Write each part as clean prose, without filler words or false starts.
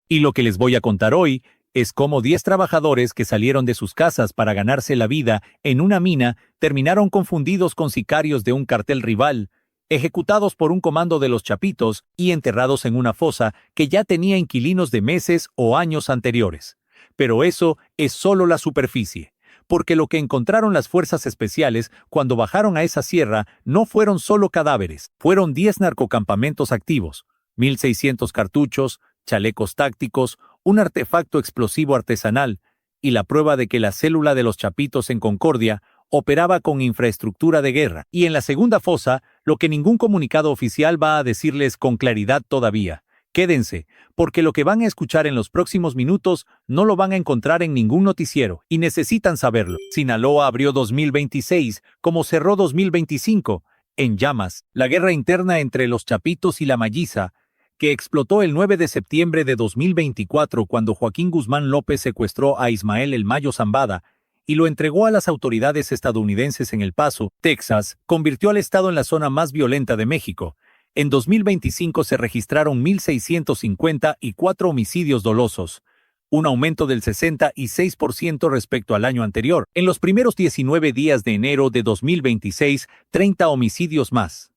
Y lo que les voy a contar hoy es cómo 10 trabajadores que salieron de sus casas para ganarse la vida en una mina terminaron confundidos con sicarios de un cartel rival, ejecutados por un comando de los Chapitos y enterrados en una fosa que ya tenía inquilinos de meses o años anteriores. Pero eso es solo la superficie, porque lo que encontraron las fuerzas especiales cuando bajaron a esa sierra no fueron solo cadáveres, fueron 10 narcocampamentos activos, 1.600 cartuchos, chalecos tácticos, un artefacto explosivo artesanal y la prueba de que la célula de los Chapitos en Concordia operaba con infraestructura de guerra. Y en la segunda fosa, lo que ningún comunicado oficial va a decirles con claridad todavía. Quédense, porque lo que van a escuchar en los próximos minutos no lo van a encontrar en ningún noticiero, y necesitan saberlo. Sinaloa abrió 2026, como cerró 2025, en llamas. La guerra interna entre los Chapitos y la Malliza, que explotó el 9 de septiembre de 2024 cuando Joaquín Guzmán López secuestró a Ismael El Mayo Zambada y lo entregó a las autoridades estadounidenses en El Paso, Texas, convirtió al estado en la zona más violenta de México. En 2025 se registraron 1.654 homicidios dolosos, un aumento del 66% respecto al año anterior. En los primeros 19 días de enero de 2026, 30 homicidios más.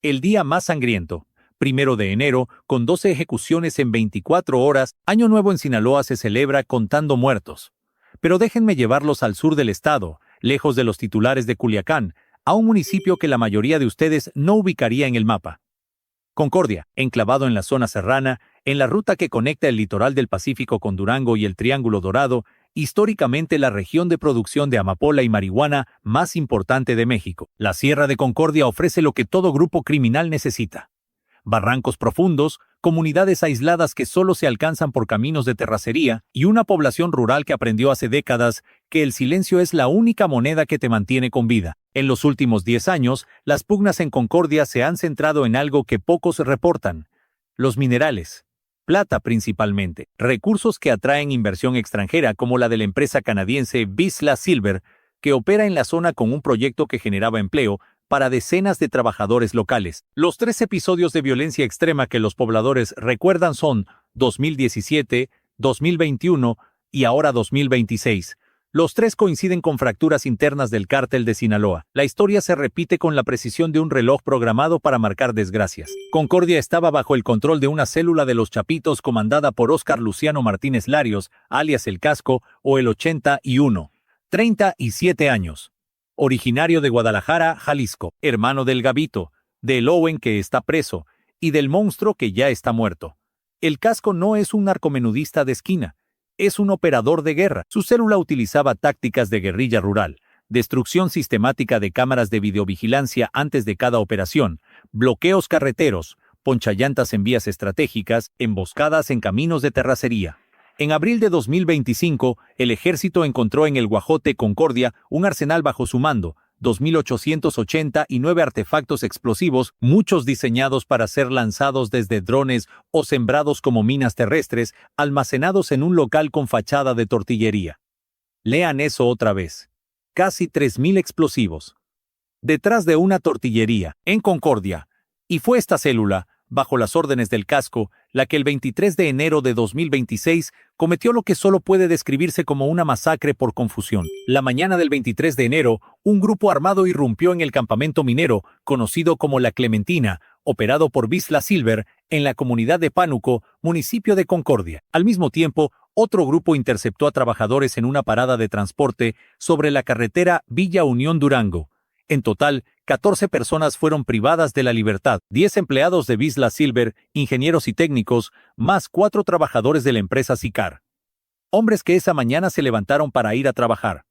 El día más sangriento, 1 de enero, con 12 ejecuciones en 24 horas, Año Nuevo en Sinaloa se celebra contando muertos. Pero déjenme llevarlos al sur del estado, lejos de los titulares de Culiacán, a un municipio que la mayoría de ustedes no ubicaría en el mapa. Concordia, enclavado en la zona serrana, en la ruta que conecta el litoral del Pacífico con Durango y el Triángulo Dorado, históricamente la región de producción de amapola y marihuana más importante de México. La Sierra de Concordia ofrece lo que todo grupo criminal necesita: barrancos profundos, comunidades aisladas que solo se alcanzan por caminos de terracería y una población rural que aprendió hace décadas que el silencio es la única moneda que te mantiene con vida. En los últimos 10 años, las pugnas en Concordia se han centrado en algo que pocos reportan: los minerales. Plata principalmente, recursos que atraen inversión extranjera como la de la empresa canadiense Vizsla Silver, que opera en la zona con un proyecto que generaba empleo para decenas de trabajadores locales. Los 3 episodios de violencia extrema que los pobladores recuerdan son 2017, 2021 y ahora 2026. Los 3 coinciden con fracturas internas del cártel de Sinaloa. La historia se repite con la precisión de un reloj programado para marcar desgracias. Concordia estaba bajo el control de una célula de los Chapitos comandada por Óscar Luciano Martínez Larios, alias El Casco, o el 81. 37 años. Originario de Guadalajara, Jalisco, hermano del Gabito, del Owen que está preso, y del monstruo que ya está muerto. El Casco no es un narcomenudista de esquina, es un operador de guerra. Su célula utilizaba tácticas de guerrilla rural, destrucción sistemática de cámaras de videovigilancia antes de cada operación, bloqueos carreteros, ponchallantas en vías estratégicas, emboscadas en caminos de terracería. En abril de 2025, el ejército encontró en el Guajote Concordia un arsenal bajo su mando, 2.889 artefactos explosivos, muchos diseñados para ser lanzados desde drones o sembrados como minas terrestres, almacenados en un local con fachada de tortillería. Lean eso otra vez. Casi 3.000 explosivos. Detrás de una tortillería, en Concordia. Y fue esta célula, bajo las órdenes del Casco, la que el 23 de enero de 2026 cometió lo que solo puede describirse como una masacre por confusión. La mañana del 23 de enero, un grupo armado irrumpió en el campamento minero, conocido como La Clementina, operado por Vizsla Silver, en la comunidad de Pánuco, municipio de Concordia. Al mismo tiempo, otro grupo interceptó a trabajadores en una parada de transporte sobre la carretera Villa Unión Durango. En total, 14 personas fueron privadas de la libertad, 10 empleados de Vizsla Silver, ingenieros y técnicos, más 4 trabajadores de la empresa Sicar. Hombres que esa mañana se levantaron para ir a trabajar.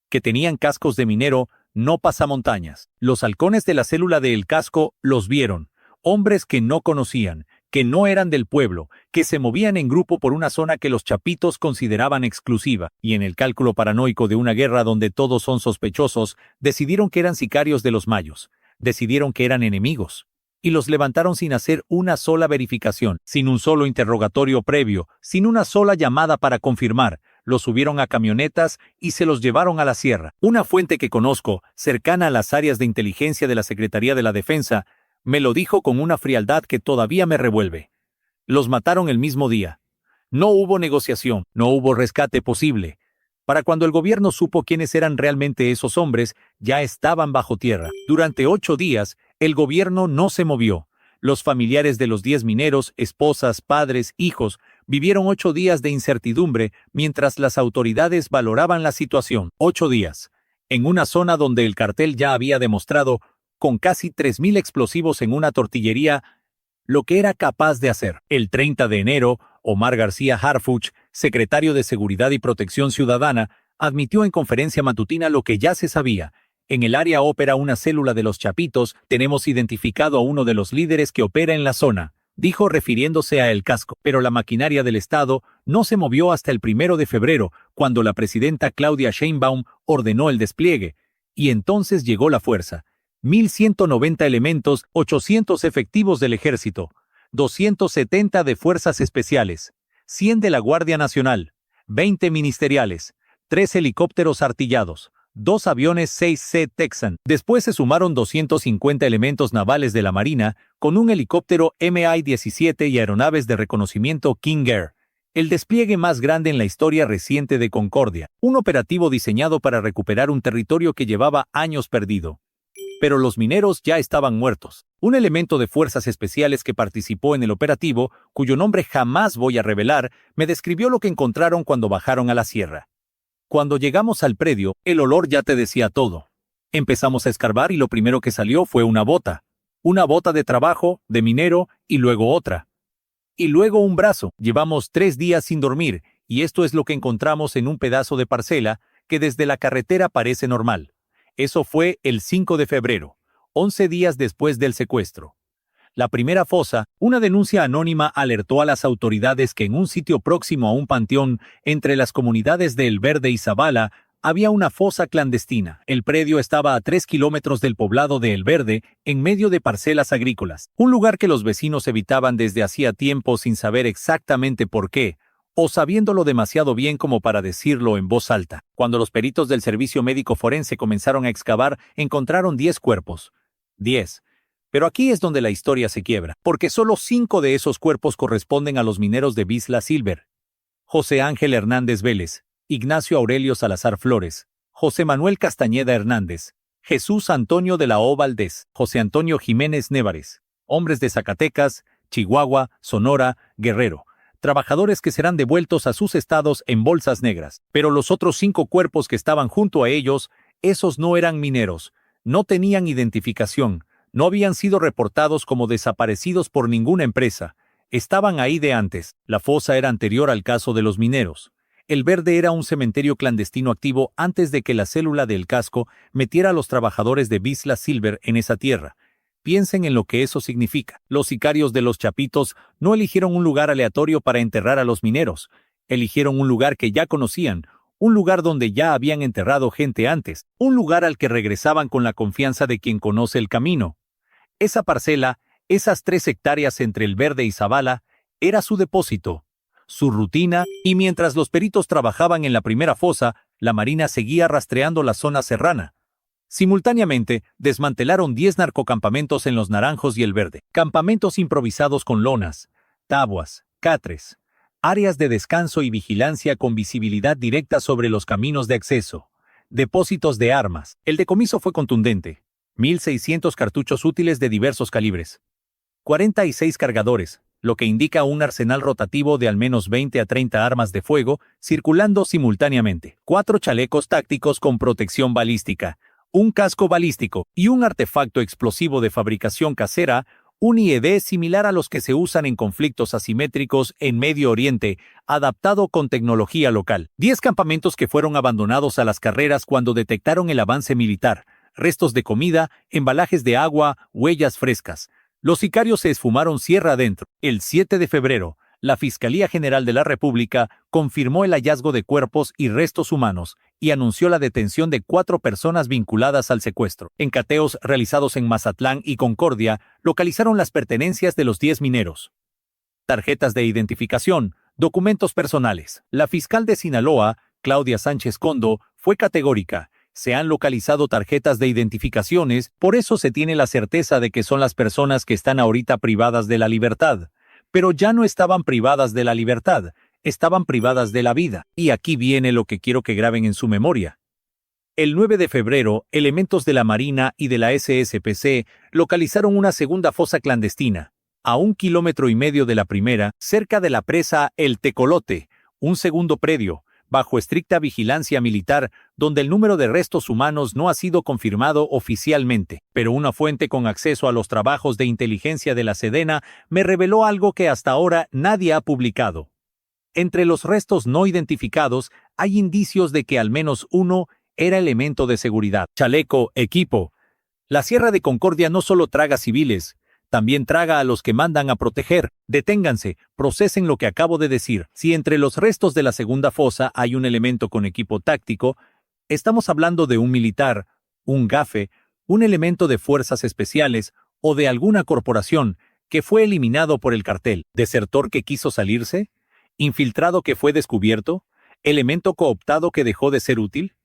Que tenían cascos de minero, no pasamontañas. Los halcones de la célula de El Casco los vieron. Hombres que no conocían, que no eran del pueblo, que se movían en grupo por una zona que los Chapitos consideraban exclusiva, y en el cálculo paranoico de una guerra donde todos son sospechosos, decidieron que eran sicarios de los Mayos, decidieron que eran enemigos, y los levantaron sin hacer una sola verificación, sin un solo interrogatorio previo, sin una sola llamada para confirmar. Los subieron a camionetas y se los llevaron a la sierra. Una fuente que conozco, cercana a las áreas de inteligencia de la Secretaría de la Defensa, me lo dijo con una frialdad que todavía me revuelve. Los mataron el mismo día. No hubo negociación, no hubo rescate posible. Para cuando el gobierno supo quiénes eran realmente esos hombres, ya estaban bajo tierra. Durante 8 días, el gobierno no se movió. Los familiares de los 10 mineros, esposas, padres, hijos, vivieron 8 días de incertidumbre mientras las autoridades valoraban la situación. 8 días. En una zona donde el cartel ya había demostrado, con casi 3.000 explosivos en una tortillería, lo que era capaz de hacer. El 30 de enero, Omar García Harfuch, secretario de Seguridad y Protección Ciudadana, admitió en conferencia matutina lo que ya se sabía. En el área opera una célula de los Chapitos, tenemos identificado a uno de los líderes que opera en la zona, dijo refiriéndose a El Casco. Pero la maquinaria del Estado no se movió hasta el 1 de febrero, cuando la presidenta Claudia Sheinbaum ordenó el despliegue. Y entonces llegó la fuerza. 1.190 elementos, 800 efectivos del Ejército, 270 de Fuerzas Especiales, 100 de la Guardia Nacional, 20 ministeriales, 3 helicópteros artillados, 2 aviones 6C Texan. Después se sumaron 250 elementos navales de la Marina, con un helicóptero Mi-17 y aeronaves de reconocimiento King Air. El despliegue más grande en la historia reciente de Concordia, un operativo diseñado para recuperar un territorio que llevaba años perdido. Pero los mineros ya estaban muertos. Un elemento de fuerzas especiales que participó en el operativo, cuyo nombre jamás voy a revelar, me describió lo que encontraron cuando bajaron a la sierra. Cuando llegamos al predio, el olor ya te decía todo. Empezamos a escarbar y lo primero que salió fue una bota. Una bota de trabajo, de minero, y luego otra. Y luego un brazo. Llevamos 3 días sin dormir, y esto es lo que encontramos en un pedazo de parcela que desde la carretera parece normal. Eso fue el 5 de febrero, 11 días después del secuestro. La primera fosa, una denuncia anónima alertó a las autoridades que en un sitio próximo a un panteón entre las comunidades de El Verde y Zabala había una fosa clandestina. El predio estaba a 3 kilómetros del poblado de El Verde, en medio de parcelas agrícolas, un lugar que los vecinos evitaban desde hacía tiempo sin saber exactamente por qué, o sabiéndolo demasiado bien como para decirlo en voz alta. Cuando los peritos del Servicio Médico Forense comenzaron a excavar, encontraron 10 cuerpos. 10. Pero aquí es donde la historia se quiebra, porque solo 5 de esos cuerpos corresponden a los mineros de Vizsla Silver. José Ángel Hernández Vélez, Ignacio Aurelio Salazar Flores, José Manuel Castañeda Hernández, Jesús Antonio de la O Valdés, José Antonio Jiménez Névares, hombres de Zacatecas, Chihuahua, Sonora, Guerrero. Trabajadores que serán devueltos a sus estados en bolsas negras. Pero los otros 5 cuerpos que estaban junto a ellos, esos no eran mineros, no tenían identificación, no habían sido reportados como desaparecidos por ninguna empresa, estaban ahí de antes. La fosa era anterior al caso de los mineros. El Verde era un cementerio clandestino activo antes de que la célula del Casco metiera a los trabajadores de Vizsla Silver en esa tierra. Piensen en lo que eso significa. Los sicarios de los Chapitos no eligieron un lugar aleatorio para enterrar a los mineros. Eligieron un lugar que ya conocían, un lugar donde ya habían enterrado gente antes, un lugar al que regresaban con la confianza de quien conoce el camino. Esa parcela, esas 3 hectáreas entre El Verde y Zabala, era su depósito, su rutina, y mientras los peritos trabajaban en la primera fosa, la Marina seguía rastreando la zona serrana. Simultáneamente, desmantelaron 10 narcocampamentos en Los Naranjos y El Verde. Campamentos improvisados con lonas, tabuas, catres, áreas de descanso y vigilancia con visibilidad directa sobre los caminos de acceso, depósitos de armas. El decomiso fue contundente. 1.600 cartuchos útiles de diversos calibres. 46 cargadores, lo que indica un arsenal rotativo de al menos 20 a 30 armas de fuego circulando simultáneamente. 4 chalecos tácticos con protección balística, un casco balístico y un artefacto explosivo de fabricación casera, un IED similar a los que se usan en conflictos asimétricos en Medio Oriente, adaptado con tecnología local. 10 campamentos que fueron abandonados a las carreras cuando detectaron el avance militar, restos de comida, embalajes de agua, huellas frescas. Los sicarios se esfumaron sierra adentro. El 7 de febrero, la Fiscalía General de la República confirmó el hallazgo de cuerpos y restos humanos y anunció la detención de 4 personas vinculadas al secuestro. En cateos realizados en Mazatlán y Concordia, localizaron las pertenencias de los 10 mineros. Tarjetas de identificación, documentos personales. La fiscal de Sinaloa, Claudia Sánchez Condo, fue categórica. Se han localizado tarjetas de identificaciones, por eso se tiene la certeza de que son las personas que están ahorita privadas de la libertad. Pero ya no estaban privadas de la libertad, estaban privadas de la vida. Y aquí viene lo que quiero que graben en su memoria. El 9 de febrero, elementos de la Marina y de la SSPC localizaron una segunda fosa clandestina, a 1,5 kilómetros de la primera, cerca de la presa El Tecolote, un segundo predio, bajo estricta vigilancia militar, donde el número de restos humanos no ha sido confirmado oficialmente. Pero una fuente con acceso a los trabajos de inteligencia de la Sedena me reveló algo que hasta ahora nadie ha publicado. Entre los restos no identificados hay indicios de que al menos uno era elemento de seguridad. Chaleco, equipo. La Sierra de Concordia no solo traga civiles, también traga a los que mandan a proteger. Deténganse, procesen lo que acabo de decir. Si entre los restos de la segunda fosa hay un elemento con equipo táctico, estamos hablando de un militar, un gafe, un elemento de fuerzas especiales o de alguna corporación que fue eliminado por el cartel. ¿Desertor que quiso salirse? ¿Infiltrado que fue descubierto? ¿Elemento cooptado que dejó de ser útil?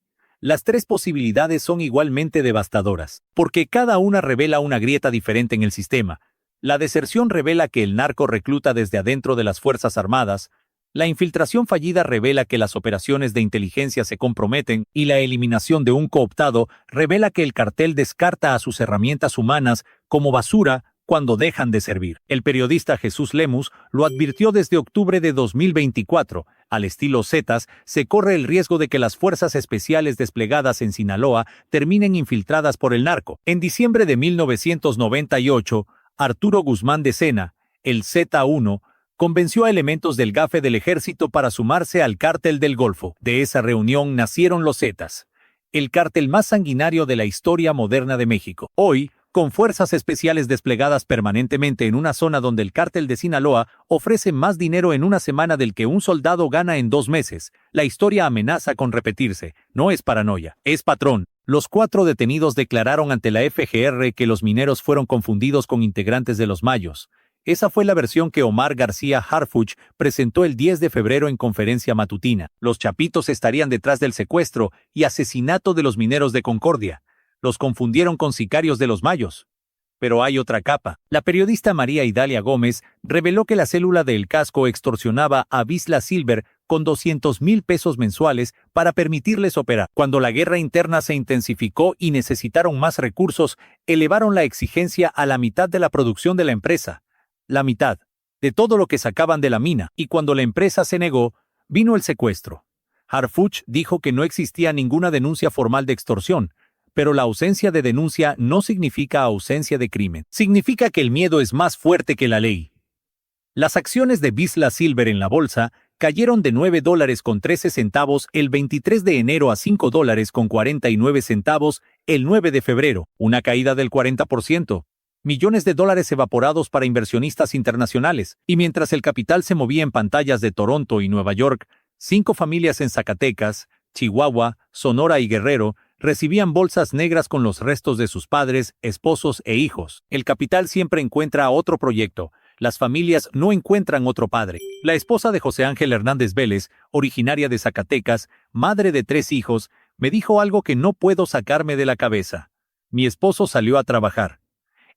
Las tres posibilidades son igualmente devastadoras, porque cada una revela una grieta diferente en el sistema. La deserción revela que el narco recluta desde adentro de las Fuerzas Armadas, la infiltración fallida revela que las operaciones de inteligencia se comprometen y la eliminación de un cooptado revela que el cartel descarta a sus herramientas humanas como basura cuando dejan de servir. El periodista Jesús Lemus lo advirtió desde octubre de 2024. Al estilo Zetas, se corre el riesgo de que las fuerzas especiales desplegadas en Sinaloa terminen infiltradas por el narco. En diciembre de 1998, Arturo Guzmán de Sena, el Z1, convenció a elementos del GAFE del ejército para sumarse al Cártel del Golfo. De esa reunión nacieron los Zetas, el cártel más sanguinario de la historia moderna de México. Hoy, con fuerzas especiales desplegadas permanentemente en una zona donde el cártel de Sinaloa ofrece más dinero en una semana del que un soldado gana en 2 meses, la historia amenaza con repetirse. No es paranoia, es patrón. Los 4 detenidos declararon ante la FGR que los mineros fueron confundidos con integrantes de los Mayos. Esa fue la versión que Omar García Harfuch presentó el 10 de febrero en conferencia matutina. Los chapitos estarían detrás del secuestro y asesinato de los mineros de Concordia. Los confundieron con sicarios de los Mayos. Pero hay otra capa. La periodista María Idalia Gómez reveló que la célula de El Casco extorsionaba a Bisla Silver con 200,000 pesos mensuales para permitirles operar. Cuando la guerra interna se intensificó y necesitaron más recursos, elevaron la exigencia a la mitad de la producción de la empresa. La mitad de todo lo que sacaban de la mina. Y cuando la empresa se negó, vino el secuestro. Harfuch dijo que no existía ninguna denuncia formal de extorsión. Pero la ausencia de denuncia no significa ausencia de crimen. Significa que el miedo es más fuerte que la ley. Las acciones de Bisla Silver en la bolsa cayeron de $9.13 el 23 de enero a $5.49 el 9 de febrero, una caída del 40%. Millones de dólares evaporados para inversionistas internacionales. Y mientras el capital se movía en pantallas de Toronto y Nueva York, 5 familias en Zacatecas, Chihuahua, Sonora y Guerrero recibían bolsas negras con los restos de sus padres, esposos e hijos. El capital siempre encuentra otro proyecto. Las familias no encuentran otro padre. La esposa de José Ángel Hernández Vélez, originaria de Zacatecas, madre de 3 hijos, me dijo algo que no puedo sacarme de la cabeza. Mi esposo salió a trabajar.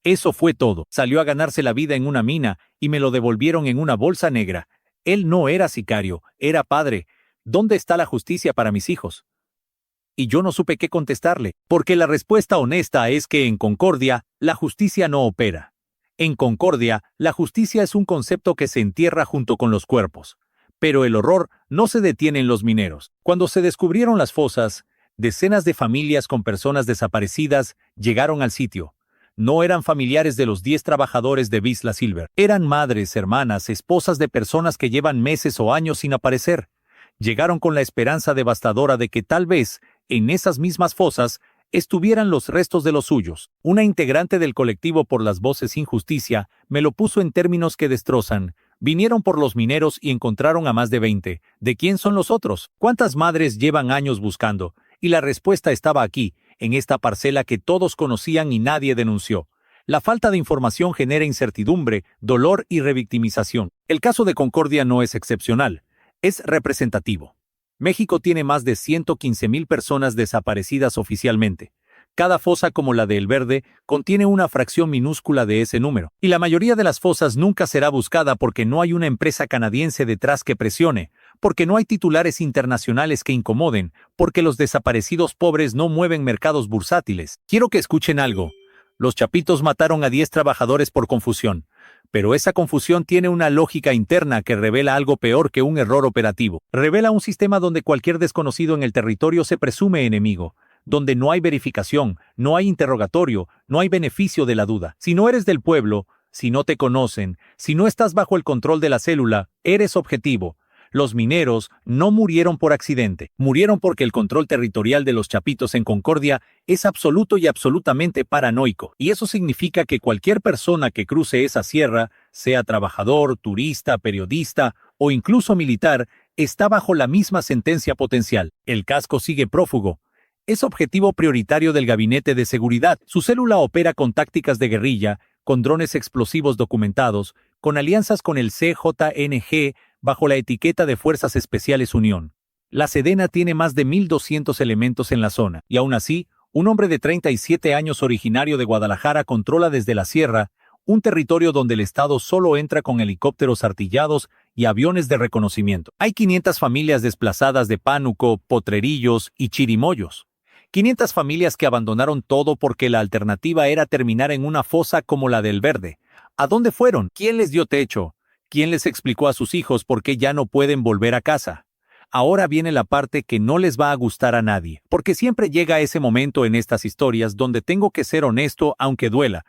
Eso fue todo. Salió a ganarse la vida en una mina y me lo devolvieron en una bolsa negra. Él no era sicario, era padre. ¿Dónde está la justicia para mis hijos? Y yo no supe qué contestarle, porque la respuesta honesta es que en Concordia, la justicia no opera. En Concordia, la justicia es un concepto que se entierra junto con los cuerpos. Pero el horror no se detiene en los mineros. Cuando se descubrieron las fosas, decenas de familias con personas desaparecidas llegaron al sitio. No eran familiares de los 10 trabajadores de Bisla Silver. Eran madres, hermanas, esposas de personas que llevan meses o años sin aparecer. Llegaron con la esperanza devastadora de que tal vez, en esas mismas fosas, estuvieran los restos de los suyos. Una integrante del colectivo Por las Voces Sin Justicia me lo puso en términos que destrozan. Vinieron por los mineros y encontraron a más de 20. ¿De quién son los otros? ¿Cuántas madres llevan años buscando? Y la respuesta estaba aquí, en esta parcela que todos conocían y nadie denunció. La falta de información genera incertidumbre, dolor y revictimización. El caso de Concordia no es excepcional. Es representativo. México tiene más de 115,000 personas desaparecidas oficialmente. Cada fosa como la de El Verde contiene una fracción minúscula de ese número. Y la mayoría de las fosas nunca será buscada porque no hay una empresa canadiense detrás que presione, porque no hay titulares internacionales que incomoden, porque los desaparecidos pobres no mueven mercados bursátiles. Quiero que escuchen algo. Los chapitos mataron a 10 trabajadores por confusión. Pero esa confusión tiene una lógica interna que revela algo peor que un error operativo. Revela un sistema donde cualquier desconocido en el territorio se presume enemigo, donde no hay verificación, no hay interrogatorio, no hay beneficio de la duda. Si no eres del pueblo, si no te conocen, si no estás bajo el control de la célula, eres objetivo. Los mineros no murieron por accidente, murieron porque el control territorial de los chapitos en Concordia es absoluto y absolutamente paranoico. Y eso significa que cualquier persona que cruce esa sierra, sea trabajador, turista, periodista o incluso militar, está bajo la misma sentencia potencial. El casco sigue prófugo. Es objetivo prioritario del Gabinete de Seguridad. Su célula opera con tácticas de guerrilla, con drones explosivos documentados, con alianzas con el CJNG, bajo la etiqueta de Fuerzas Especiales Unión. La Sedena tiene más de 1,200 elementos en la zona, y aún así, un hombre de 37 años originario de Guadalajara controla desde la sierra un territorio donde el Estado solo entra con helicópteros artillados y aviones de reconocimiento. Hay 500 familias desplazadas de Pánuco, Potrerillos y Chirimoyos. 500 familias que abandonaron todo porque la alternativa era terminar en una fosa como la del Verde. ¿A dónde fueron? ¿Quién les dio techo? ¿Quién les explicó a sus hijos por qué ya no pueden volver a casa? Ahora viene la parte que no les va a gustar a nadie, porque siempre llega ese momento en estas historias donde tengo que ser honesto aunque duela.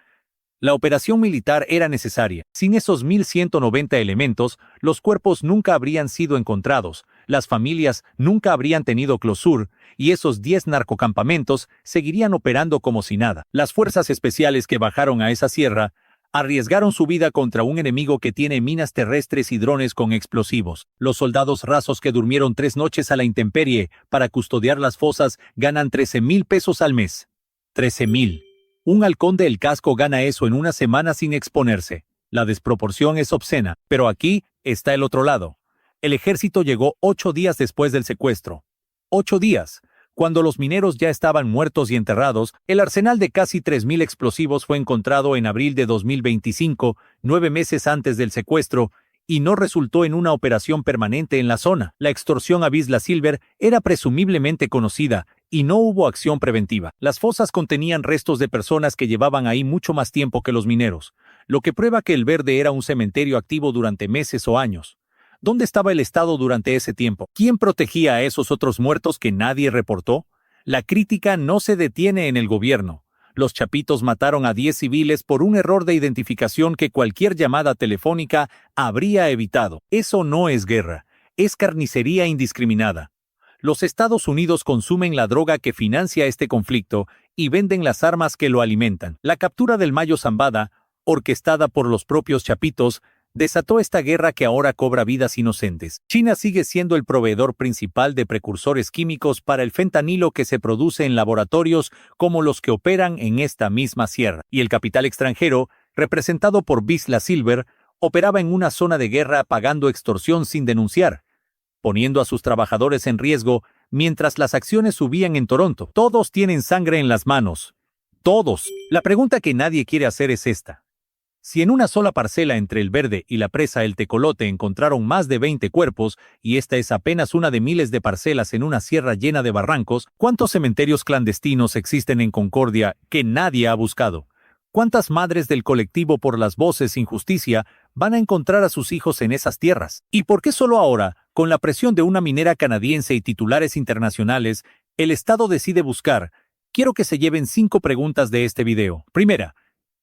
La operación militar era necesaria. Sin esos 1,190 elementos, los cuerpos nunca habrían sido encontrados, las familias nunca habrían tenido closure, y esos 10 narcocampamentos seguirían operando como si nada. Las fuerzas especiales que bajaron a esa sierra arriesgaron su vida contra un enemigo que tiene minas terrestres y drones con explosivos. Los soldados rasos que durmieron 3 noches a la intemperie para custodiar las fosas ganan 13,000 pesos al mes. 13,000. Un halcón del casco gana eso en una semana sin exponerse. La desproporción es obscena, pero aquí está el otro lado. El ejército llegó 8 días después del secuestro. 8 días. Cuando los mineros ya estaban muertos y enterrados, el arsenal de casi 3,000 explosivos fue encontrado en abril de 2025, 9 meses antes del secuestro, y no resultó en una operación permanente en la zona. La extorsión a Vizsla Silver era presumiblemente conocida, y no hubo acción preventiva. Las fosas contenían restos de personas que llevaban ahí mucho más tiempo que los mineros, lo que prueba que El Verde era un cementerio activo durante meses o años. ¿Dónde estaba el Estado durante ese tiempo? ¿Quién protegía a esos otros muertos que nadie reportó? La crítica no se detiene en el gobierno. Los chapitos mataron a 10 civiles por un error de identificación que cualquier llamada telefónica habría evitado. Eso no es guerra, es carnicería indiscriminada. Los Estados Unidos consumen la droga que financia este conflicto y venden las armas que lo alimentan. La captura del Mayo Zambada, orquestada por los propios chapitos, desató esta guerra que ahora cobra vidas inocentes. China sigue siendo el proveedor principal de precursores químicos para el fentanilo que se produce en laboratorios como los que operan en esta misma sierra. Y el capital extranjero, representado por Vizsla Silver, operaba en una zona de guerra pagando extorsión sin denunciar, poniendo a sus trabajadores en riesgo mientras las acciones subían en Toronto. Todos tienen sangre en las manos. Todos. La pregunta que nadie quiere hacer es esta. Si en una sola parcela entre El Verde y la presa El Tecolote encontraron más de 20 cuerpos, y esta es apenas una de miles de parcelas en una sierra llena de barrancos, ¿cuántos cementerios clandestinos existen en Concordia que nadie ha buscado? ¿Cuántas madres del colectivo por las voces sin justicia van a encontrar a sus hijos en esas tierras? ¿Y por qué solo ahora, con la presión de una minera canadiense y titulares internacionales, el Estado decide buscar? Quiero que se lleven 5 preguntas de este video. Primera,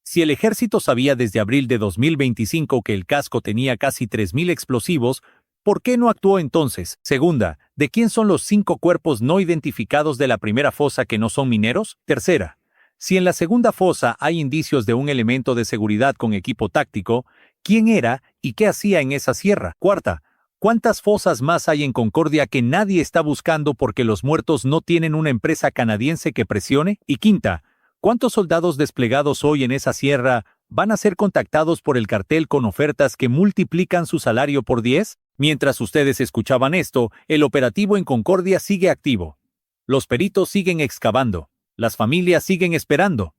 si el ejército sabía desde abril de 2025 que el casco tenía casi 3,000 explosivos, ¿por qué no actuó entonces? Segunda, ¿de quién son los 5 cuerpos no identificados de la primera fosa que no son mineros? Tercera, si en la segunda fosa hay indicios de un elemento de seguridad con equipo táctico, ¿quién era y qué hacía en esa sierra? Cuarta, ¿cuántas fosas más hay en Concordia que nadie está buscando porque los muertos no tienen una empresa canadiense que presione? Y quinta, ¿cuántos soldados desplegados hoy en esa sierra van a ser contactados por el cartel con ofertas que multiplican su salario por 10? Mientras ustedes escuchaban esto, el operativo en Concordia sigue activo. Los peritos siguen excavando. Las familias siguen esperando.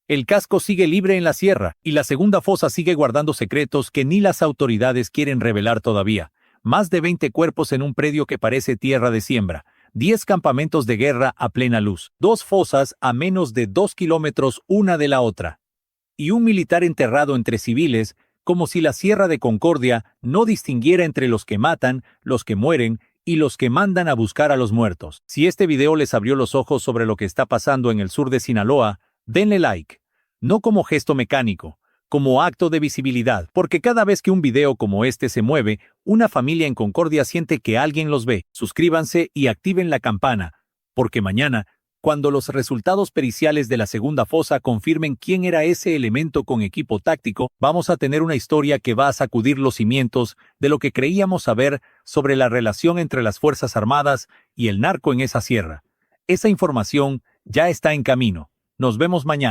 El casco sigue libre en la sierra, y la segunda fosa sigue guardando secretos que ni las autoridades quieren revelar todavía. Más de 20 cuerpos en un predio que parece tierra de siembra. 10 campamentos de guerra a plena luz. 2 fosas a menos de 2 kilómetros una de la otra. Y un militar enterrado entre civiles, como si la Sierra de Concordia no distinguiera entre los que matan, los que mueren y los que mandan a buscar a los muertos. Si este video les abrió los ojos sobre lo que está pasando en el sur de Sinaloa, denle like. No como gesto mecánico, como acto de visibilidad, porque cada vez que un video como este se mueve, una familia en Concordia siente que alguien los ve. Suscríbanse y activen la campana, porque mañana, cuando los resultados periciales de la segunda fosa confirmen quién era ese elemento con equipo táctico, vamos a tener una historia que va a sacudir los cimientos de lo que creíamos saber sobre la relación entre las Fuerzas Armadas y el narco en esa sierra. Esa información ya está en camino. Nos vemos mañana.